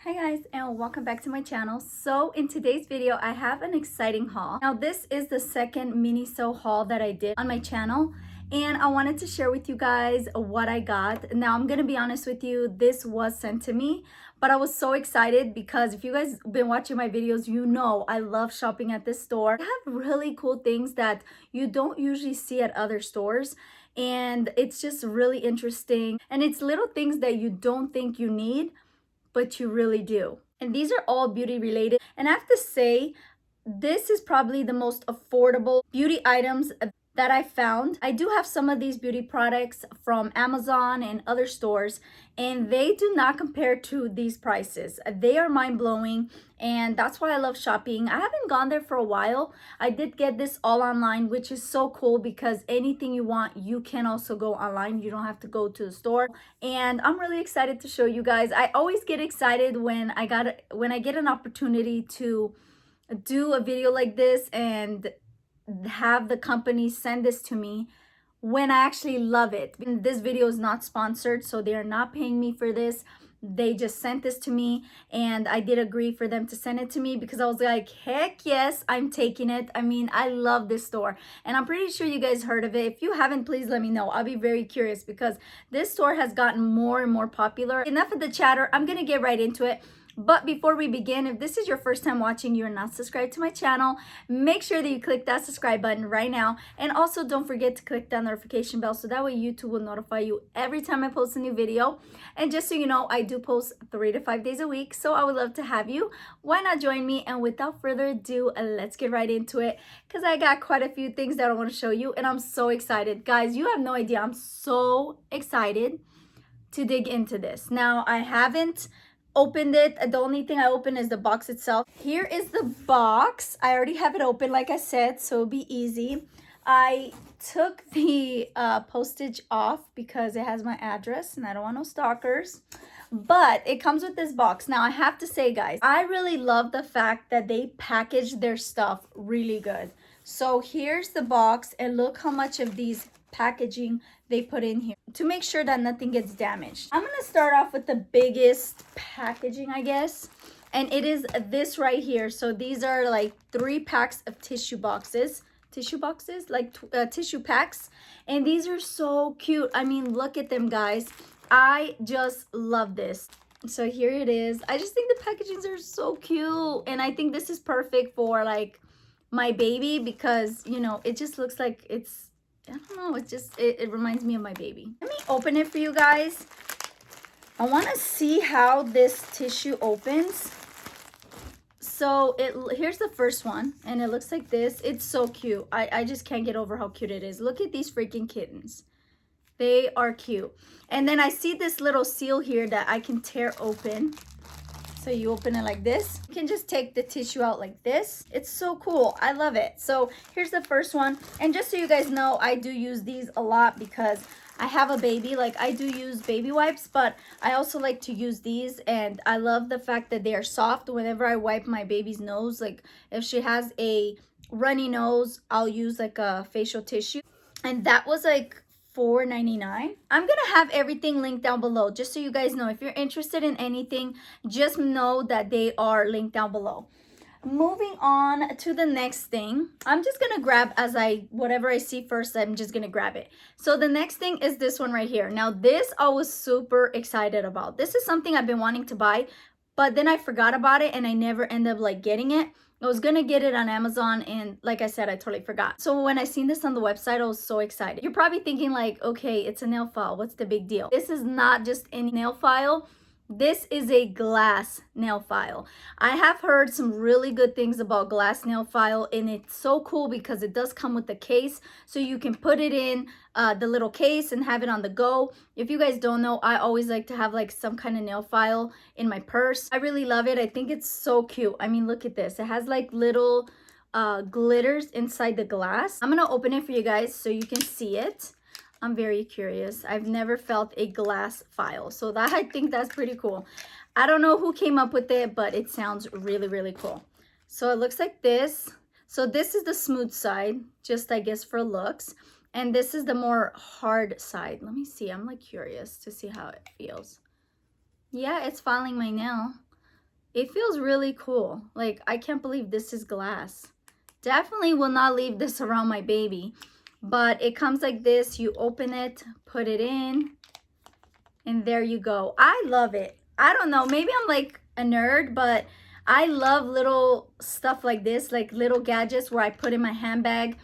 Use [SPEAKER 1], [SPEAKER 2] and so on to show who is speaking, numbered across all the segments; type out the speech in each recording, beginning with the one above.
[SPEAKER 1] Hi guys, and welcome back to my channel. So in today's video I have an exciting haul. Now this is the second Miniso haul that I did on my channel, and I wanted to share with you guys what I got. Now I'm gonna be honest with you, this was sent to me, but I was so excited because if you guys been watching my videos, you know I love shopping at this store. They have really cool things that you don't usually see at other stores, and it's just really interesting, and it's little things that you don't think you need but you really do. And these are all beauty related. And I have to say, this is probably the most affordable beauty items that I found. I do have some of these beauty products from Amazon and other stores, and they do not compare to these prices. They are mind-blowing, and that's why I love shopping. I haven't gone there for a while. I did get this all online, which is so cool because anything you want, you can also go online. You don't have to go to the store. And I'm really excited to show you guys. I always get excited when I get an opportunity to do a video like this and have the company send this to me when I actually love it. This video is not sponsored, so they are not paying me for this. They just sent this to me, and I did agree for them to send it to me because I was like, heck yes, I'm taking it. I mean, I love this store, and I'm pretty sure you guys heard of it. If you haven't, please let me know. I'll be very curious because this store has gotten more and more popular. Enough of the chatter. I'm gonna get right into it. But before we begin, if this is your first time watching, you're not subscribed to my channel, make sure that you click that subscribe button right now. And also don't forget to click that notification bell so that way YouTube will notify you every time I post a new video. And just so you know, I do post 3 to 5 days a week, so I would love to have you. Why not join me? And without further ado, let's get right into it because I got quite a few things that I want to show you, and I'm so excited. Guys, you have no idea. I'm so excited to dig into this. Now, I haven't opened it. The only thing I opened is the box itself. Here is the box. I already have it open, like I said, so it'll be easy. I took the postage off because it has my address and I don't want no stalkers. But it comes with this box. Now, I have to say, guys, I really love the fact that they package their stuff really good. So here's the box, and look how much of these packaging they put in here to make sure that nothing gets damaged. I'm gonna start off with the biggest packaging, I guess, and it is this right here. So these are like 3 packs of tissue packs, and these are so cute. I mean, look at them, guys. I just love this. So here it is. I just think the packagings are so cute, and I think this is perfect for like my baby because, you know, it just looks like it's, I don't know, it's just, it reminds me of my baby. Let me open it for you guys. I want to see how this tissue opens. So here's the first one, and it looks like this. It's so cute. I just can't get over how cute it is. Look at these freaking kittens. They are cute. And then I see this little seal here that I can tear open. So you open it like this. You can just take the tissue out like this. It's so cool. I love it. So here's the first one. And just so you guys know, I do use these a lot because I have a baby. Like, I do use baby wipes, but I also like to use these. And I love the fact that they are soft. Whenever I wipe my baby's nose, like if she has a runny nose, I'll use like a facial tissue. And that was like $4.99. I'm gonna have everything linked down below just so you guys know. If you're interested in anything, just know that they are linked down below. Moving on to the next thing, I'm just gonna grab whatever I see first, I'm just gonna grab it. So the next thing is this one right here. Now this I was super excited about. This is something I've been wanting to buy, but then I forgot about it and I never ended up like getting it. I was gonna get it on Amazon, and like I said, I totally forgot. So when I seen this on the website, I was so excited. You're probably thinking like, okay, it's a nail file. What's the big deal? This is not just any nail file. This is a glass nail file. I have heard some really good things about glass nail file, and it's so cool because it does come with the case, so you can put it in the little case and have it on the go. If you guys don't know, I always like to have like some kind of nail file in my purse. I really love it. I think it's so cute. I mean, look at this. It has like little glitters inside the glass. I'm gonna open it for you guys so you can see it. I'm very curious. I've never felt a glass file, so that, I think that's pretty cool. I don't know who came up with it, but it sounds really, really cool. So it looks like this. So this is the smooth side, just I guess for looks. And this is the more hard side. Let me see. I'm like curious to see how it feels. Yeah, it's filing my nail. It feels really cool. Like, I can't believe this is glass. Definitely will not leave this around my baby. But it comes like this. You open it, put it in, and there you go. I love it. I don't know, maybe I'm like a nerd, but I love little stuff like this, like little gadgets where I put in my handbag.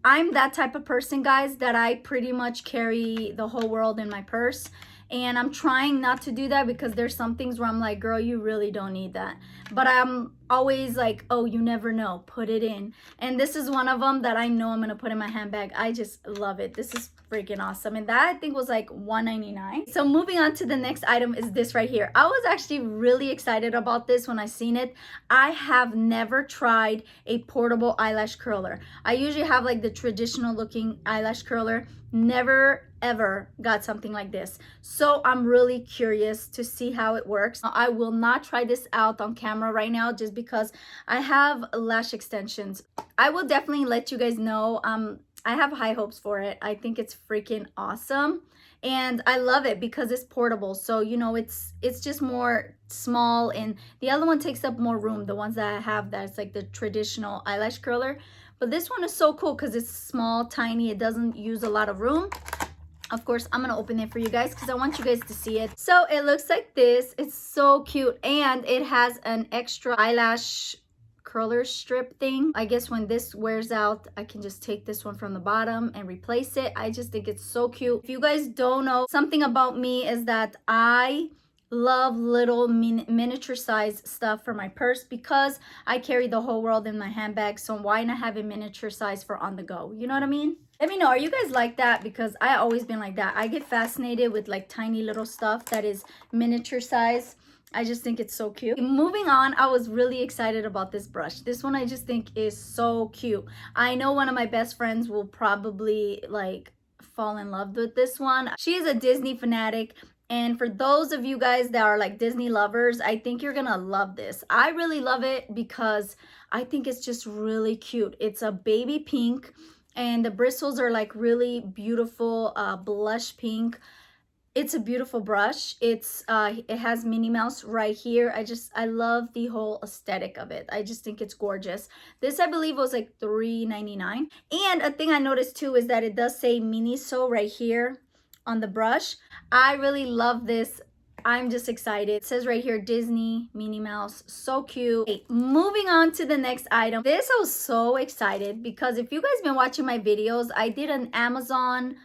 [SPEAKER 1] I'm that type of person, guys, that I pretty much carry the whole world in my purse. And I'm trying not to do that because there's some things where I'm like, girl, you really don't need that. But I'm always like, oh, you never know, put it in. And this is one of them that I know I'm gonna put in my handbag. I just love it. This is freaking awesome. And that I think was like $1.99. So moving on to the next item is this right here. I was actually really excited about this when I seen it. I have never tried a portable eyelash curler. I usually have like the traditional looking eyelash curler. Never ever got something like this. So I'm really curious to see how it works. I will not try this out on camera right now just because I have lash extensions. I will definitely let you guys know. I have high hopes for it. I think it's freaking awesome. And I love it because it's portable. So, you know, it's just more small, and the other one takes up more room. The ones that I have, that's like the traditional eyelash curler. But this one is so cool because it's small, tiny. It doesn't use a lot of room. Of course, I'm gonna open it for you guys because I want you guys to see it. So it looks like this. It's so cute, and it has an extra eyelash curler strip thing. I guess when this wears out, I can just take this one from the bottom and replace it. I just think it's so cute. If you guys don't know, something about me is that I love little miniature size stuff for my purse because I carry the whole world in my handbag. So why not have a miniature size for on the go? You know what I mean? Let me know, are you guys like that? Because I always been like that. I get fascinated with like tiny little stuff that is miniature size. I just think it's so cute. Moving on, I was really excited about this brush. This one I just think is so cute. I know one of my best friends will probably like fall in love with this one. She is a Disney fanatic. And for those of you guys that are like Disney lovers, I think you're gonna love this. I really love it because I think it's just really cute. It's a baby pink, and the bristles are like really beautiful blush pink. It's a beautiful brush. It has Minnie Mouse right here. I love the whole aesthetic of it. I just think it's gorgeous. This I believe was like $3.99. And a thing I noticed too is that it does say Miniso right here on the brush. I really love this. I'm just excited. It says right here, Disney, Minnie Mouse, so cute. Okay, moving on to the next item. This I was so excited because if you guys been watching my videos, I did an Amazon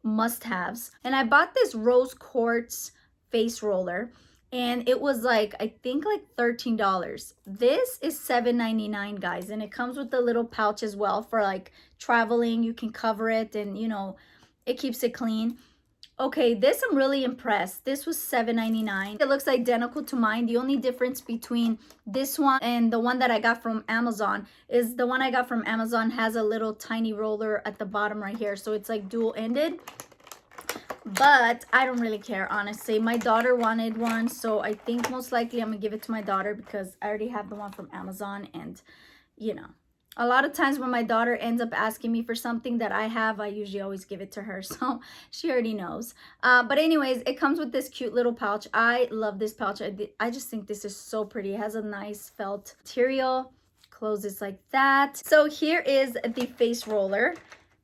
[SPEAKER 1] must-haves, and I bought this rose quartz face roller, and it was like, I think like $13. This is $7.99, guys, and it comes with a little pouch as well for like traveling. You can cover it, and you know, it keeps it clean. Okay, this I'm really impressed. This was $7.99. It looks identical to mine. The only difference between this one and the one that I got from Amazon is the one I got from Amazon has a little tiny roller at the bottom right here. So it's like dual-ended. But I don't really care, honestly. My daughter wanted one, so I think most likely I'm gonna give it to my daughter because I already have the one from Amazon. And, you know, a lot of times when my daughter ends up asking me for something that I have, I usually always give it to her. So she already knows. But anyways, it comes with this cute little pouch. I love this pouch. I just think this is so pretty. It has a nice felt material. Closes like that. So here is the face roller.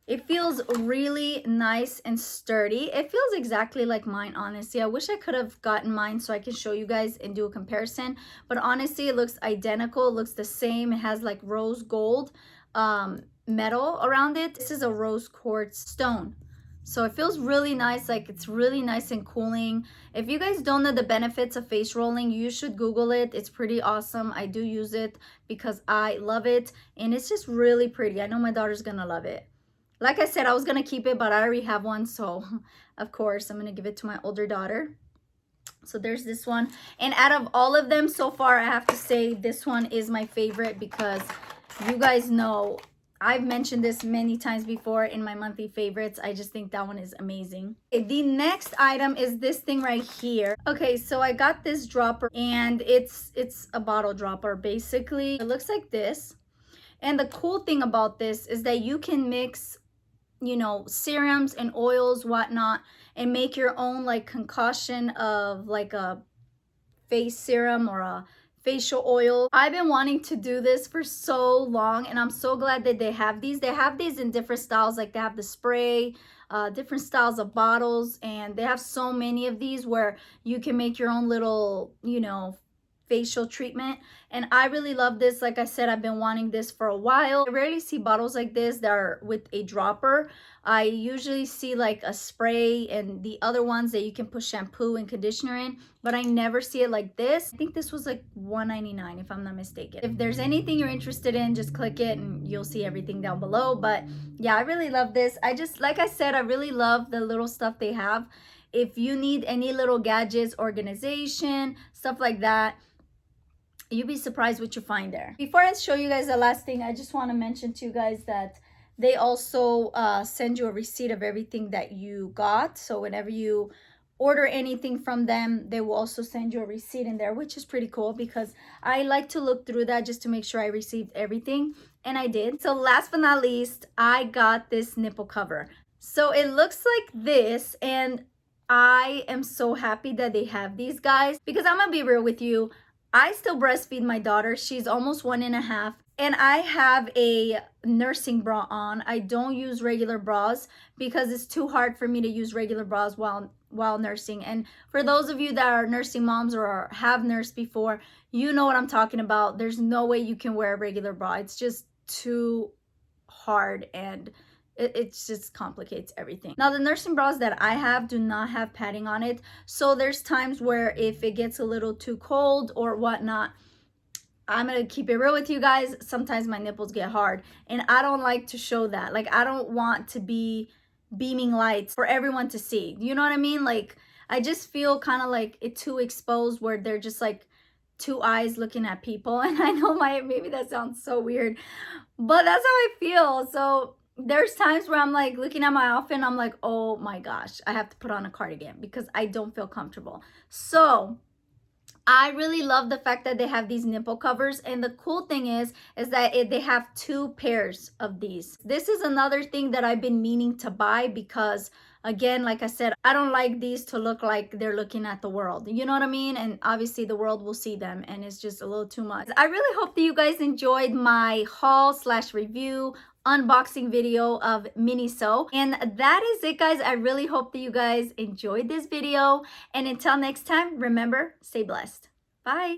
[SPEAKER 1] It feels really nice and sturdy. It feels exactly like mine, honestly. I wish I could have gotten mine so I can show you guys and do a comparison. But honestly, it looks identical. It looks the same. It has like rose gold metal around it. This is a rose quartz stone. So it feels really nice. Like, it's really nice and cooling. If you guys don't know the benefits of face rolling, you should Google it. It's pretty awesome. I do use it because I love it. And it's just really pretty. I know my daughter's gonna love it. Like I said, I was gonna keep it, but I already have one, so of course I'm gonna give it to my older daughter. So there's this one, and out of all of them so far, I have to say this one is my favorite because you guys know I've mentioned this many times before in my monthly favorites. I just think that one is amazing. Okay, the next item is this thing right here. Okay, so I got this dropper, and it's a bottle dropper basically. It looks like this, and the cool thing about this is that you can mix, you know, serums and oils, whatnot, and make your own like concoction of like a face serum or a facial oil. I've been wanting to do this for so long, and I'm so glad that they have these. They have these in different styles, like they have the spray, different styles of bottles, and they have so many of these where you can make your own little, you know, facial treatment. And I really love this. Like I said, I've been wanting this for a while. I rarely see bottles like this that are with a dropper. I usually see like a spray and the other ones that you can put shampoo and conditioner in, but I never see it like this. I think this was like $1.99 if I'm not mistaken. If there's anything you're interested in, just click it and you'll see everything down below. But yeah, I really love this. I just, like I said, I really love the little stuff they have. If you need any little gadgets, organization, stuff like that, you'd be surprised what you find there. Before I show you guys the last thing, I just want to mention to you guys that they also send you a receipt of everything that you got. So whenever you order anything from them, they will also send you a receipt in there, which is pretty cool because I like to look through that just to make sure I received everything, and I did. So last but not least, I got this nipple cover. So it looks like this, and I am so happy that they have these guys because I'm gonna be real with you. I still breastfeed my daughter. She's almost 1.5, and I have a nursing bra on. I don't use regular bras because it's too hard for me to use regular bras while nursing. And for those of you that are nursing moms or have nursed before, you know what I'm talking about. There's no way you can wear a regular bra. It's just too hard, and it just complicates everything. Now, the nursing bras that I have do not have padding on it, so there's times where if it gets a little too cold or whatnot, I'm gonna keep it real with you guys, sometimes my nipples get hard, and I don't like to show that. Like, I don't want to be beaming lights for everyone to see, you know what I mean? Like, I just feel kind of like it too exposed where they're just like two eyes looking at people. And I know maybe that sounds so weird, but that's how I feel. So there's times where I'm like looking at my outfit and I'm like, oh my gosh, I have to put on a cardigan because I don't feel comfortable. So I really love the fact that they have these nipple covers, and the cool thing is that they have 2 pairs of these. This is another thing that I've been meaning to buy because, again, like I said, I don't like these to look like they're looking at the world, you know what I mean? And obviously the world will see them, and it's just a little too much. I really hope that you guys enjoyed my haul / review unboxing video of Miniso, and that is it, guys. I really hope that you guys enjoyed this video, and until next time, remember, stay blessed. Bye.